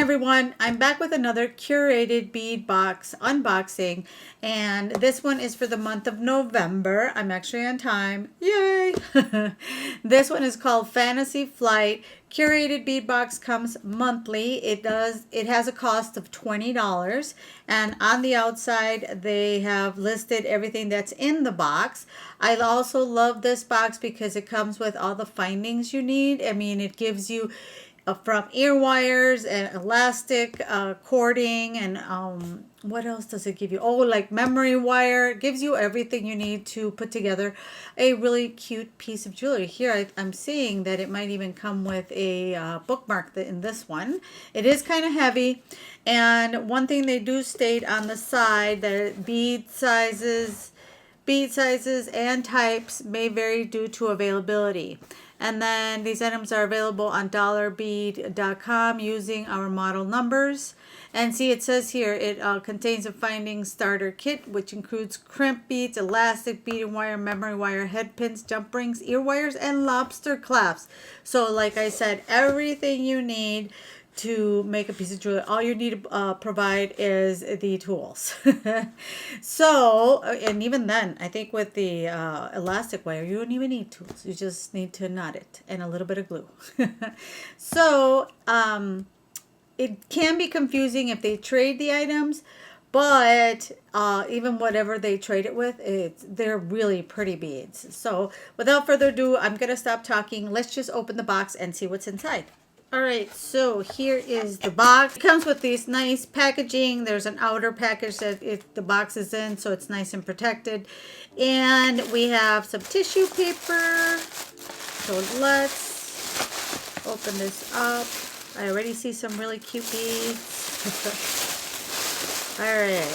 Hi everyone, I'm back with another curated bead box unboxing, and this one is for the month of November. I'm actually on time. Yay! This one is called Fantasy Flight. Curated bead box comes monthly. It has a cost of $20, and on the outside they have listed everything that's in the box. I also love this box because it comes with all the findings you need. I mean, it gives you from ear wires and elastic cording, and what else does it give you? Oh, like memory wire. It gives you everything you need to put together a really cute piece of jewelry. Here I'm seeing that it might even come with a bookmark in this one. It is kind of heavy, and one thing they do state on the side that bead sizes and types may vary due to availability. And then these items are available on dollarbead.com using our model numbers. And see, it says here it contains a finding starter kit, which includes crimp beads, elastic beading wire, memory wire, head pins, jump rings, ear wires, and lobster clasps. So like I said, everything you need to make a piece of jewelry. All you need to provide is the tools. So, and even then, I think with the elastic wire, you don't even need tools. You just need to knot it and a little bit of glue. So, it can be confusing if they trade the items, but even whatever they trade it with, they're really pretty beads. So, without further ado, I'm going to stop talking. Let's just open the box and see what's inside. All right, so here is the box. It comes with these nice packaging. There's an outer package that the box is in, so it's nice and protected. And we have some tissue paper. So let's open this up. I already see some really cute beads. All right,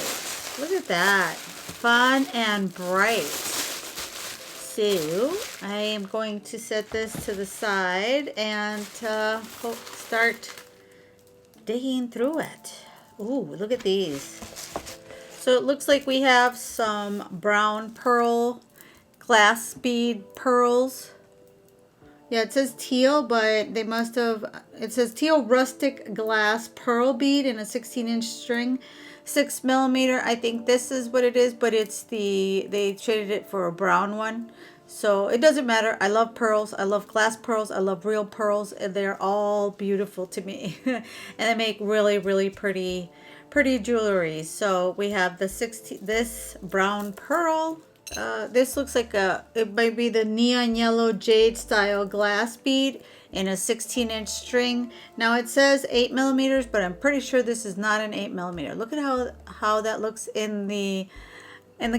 look at that. Fun and bright. So I am going to set this to the side and start digging through it. Ooh, look at these. So it looks like we have some brown pearl glass bead pearls. Yeah, it says teal, but they must have, it says teal rustic glass pearl bead in a 16-inch string. 6 millimeter. I think this is what it is, but they traded it for a brown one. So it doesn't matter. I love pearls. I love glass pearls. I love real pearls, and they're all beautiful to me. And they make really, really pretty jewelry. So we have this brown pearl. This looks like it might be the neon yellow jade style glass bead in a 16-inch string. Now it says 8 millimeters, but I'm pretty sure this is not an 8 millimeter. Look at how that looks in the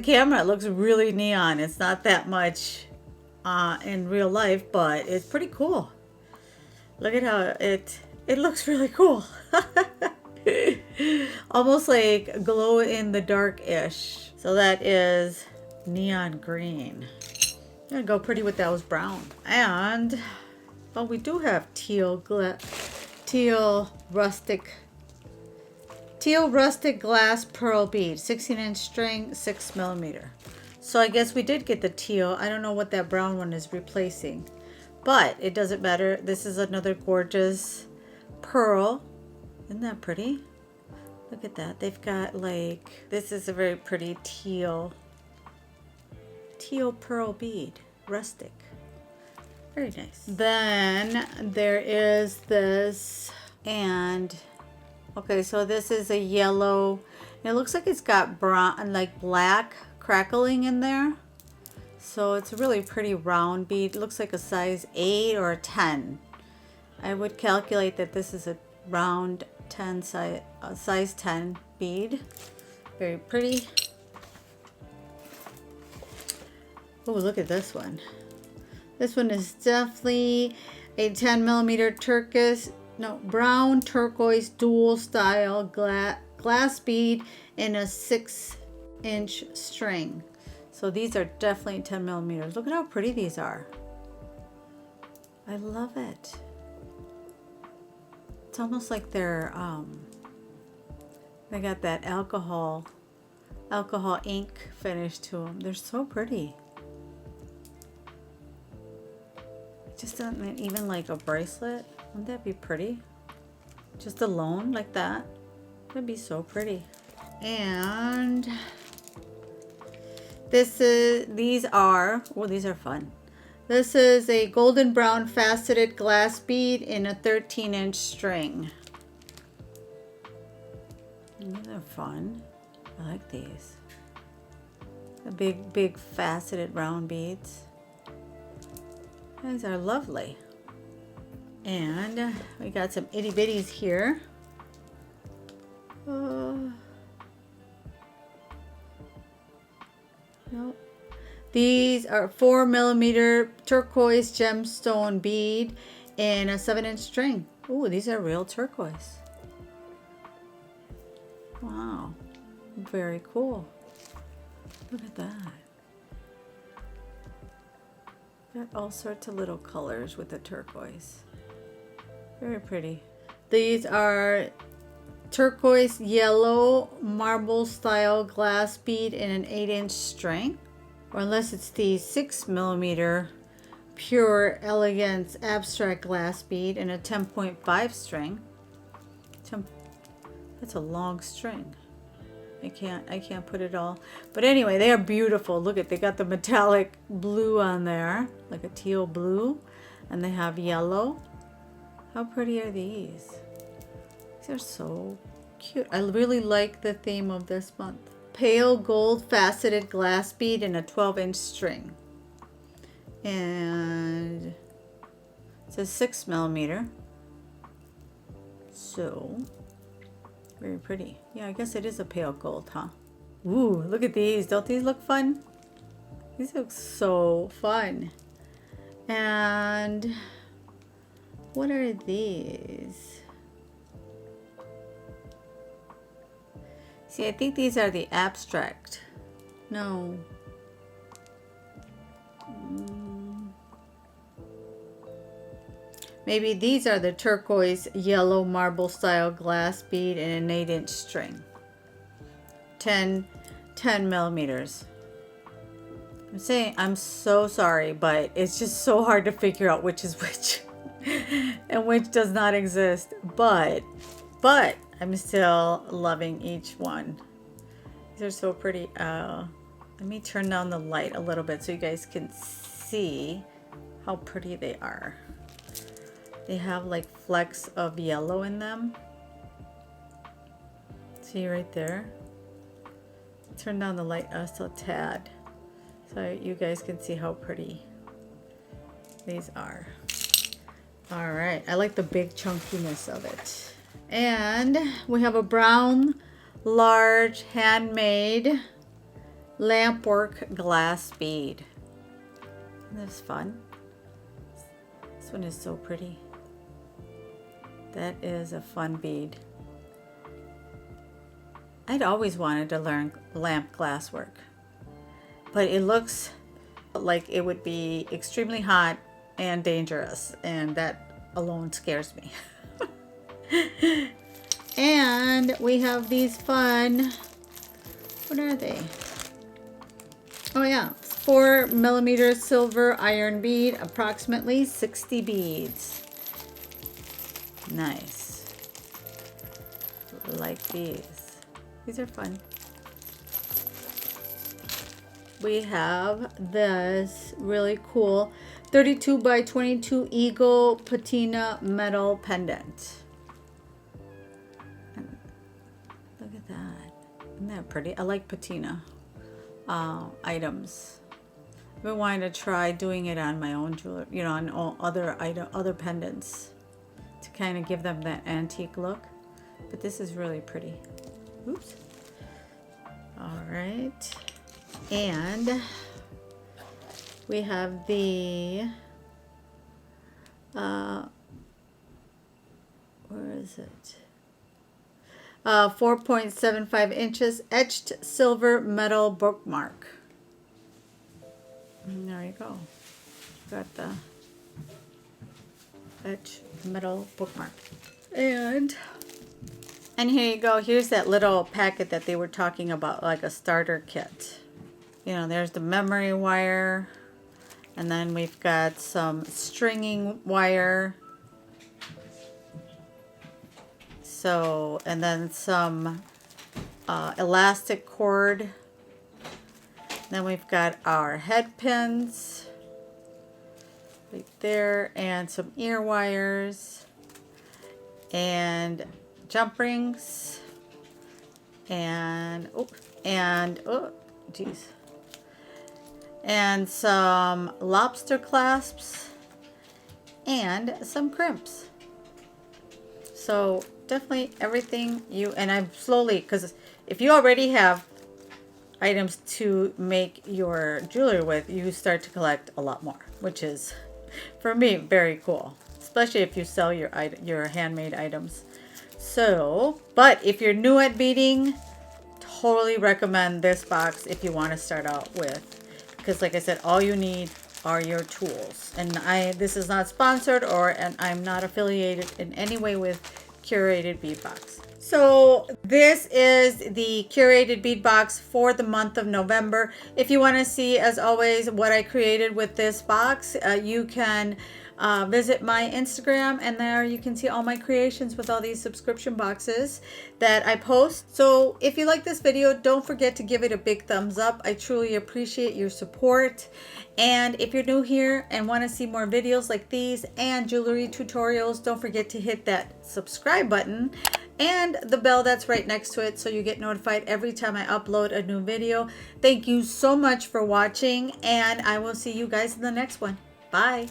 camera. It looks really neon. It's not that much in real life, but it's pretty cool. Look at how it looks really cool. Almost like glow in the dark-ish. So that is neon green. Gonna go pretty with those brown. And we do have teal rustic glass pearl bead, 16-inch string, 6 millimeter. So I guess we did get the teal. I don't know what that brown one is replacing, but it doesn't matter. This is another gorgeous pearl. Isn't that pretty? Look at that. They've got this is a very pretty teal pearl bead, rustic. Very nice. Then there is this, and okay, so this is a yellow. It looks like it's got brown, like black crackling in there. So it's a really pretty round bead. It looks like a size 8 or a 10. I would calculate that this is a round 10 size 10 bead. Very pretty. Oh, look at this one. This one is definitely a 10 millimeter brown turquoise dual style glass bead in a 6-inch string. So these are definitely 10 millimeters. Look at how pretty these are. I love it. It's almost like they're they got that alcohol ink finish to them. They're so pretty. Just even like a bracelet. Wouldn't that be pretty? just alone like that. That'd be so pretty. And these are fun. This is a golden brown faceted glass bead in a 13-inch string. These are fun. I like these. The big faceted round beads. These are lovely. And we got some itty bitties here. Nope. These are 4mm turquoise gemstone bead in a 7-inch string. Ooh, these are real turquoise. Wow, very cool. Look at that. Got all sorts of little colors with the turquoise. Very pretty. These are turquoise yellow marble style glass bead in an 8-inch string. Or unless it's the 6mm pure elegance abstract glass bead in a 10.5 string. That's a long string. I can't put it all. But anyway, they are beautiful. Look at, they got the metallic blue on there, like a teal blue, and they have yellow. How pretty are these? These are so cute. I really like the theme of this month. Pale gold faceted glass bead in a 12-inch string. And it's a 6mm. So very pretty. Yeah, I guess it is a pale gold, huh? Ooh, look at these. Don't these look fun? These look so fun. And what are these? See, I think these are the abstract. No. Maybe these are the turquoise yellow marble style glass bead in an 8-inch string. 10 millimeters. I'm saying, I'm so sorry, but it's just so hard to figure out which is which and which does not exist. But I'm still loving each one. These are so pretty. Let me turn down the light a little bit so you guys can see how pretty they are. They have like flecks of yellow in them. See right there? Turn down the light just a tad so you guys can see how pretty these are. All right, I like the big chunkiness of it. And we have a brown, large, handmade lampwork glass bead. Isn't this fun? This one is so pretty. That is a fun bead. I'd always wanted to learn lamp glass work, but it looks like it would be extremely hot and dangerous, and that alone scares me. And we have these fun, what are they? Oh yeah, 4mm silver iron bead, approximately 60 beads. Nice. Like these. These are fun. We have this really cool 32 by 22 eagle patina metal pendant. And look at that. Isn't that pretty? I like patina items. I've been wanting to try doing it on my own jewelry, you know, on all other pendants, to kind of give them that antique look. But this is really pretty. Oops. All right. And we have the where is it? 4.75 inches etched silver metal bookmark. And there you go. Got the etched metal bookmark. And here you go. Here's that little packet that they were talking about, like a starter kit. You know, there's the memory wire, and then we've got some stringing wire. So, and then some elastic cord. Then we've got our head pins right there, and some ear wires, and jump rings, and oh geez, and some lobster clasps, and some crimps. So definitely everything and I'm slowly, because if you already have items to make your jewelry with, you start to collect a lot more, which is, for me, very cool, especially if you sell your handmade items. So, but if you're new at beading, totally recommend this box if you want to start out with, because like I said, all you need are your tools. And this is not sponsored, and I'm not affiliated in any way with Curated Bead Box. So this is the Curated Bead Box for the month of November. If you want to see, as always, what I created with this box, you can visit my Instagram, and there you can see all my creations with all these subscription boxes that I post. So if you like this video, don't forget to give it a big thumbs up. I truly appreciate your support. And if you're new here and want to see more videos like these and jewelry tutorials, don't forget to hit that subscribe button and the bell that's right next to it so you get notified every time I upload a new video. Thank you so much for watching, and I will see you guys in the next one. Bye.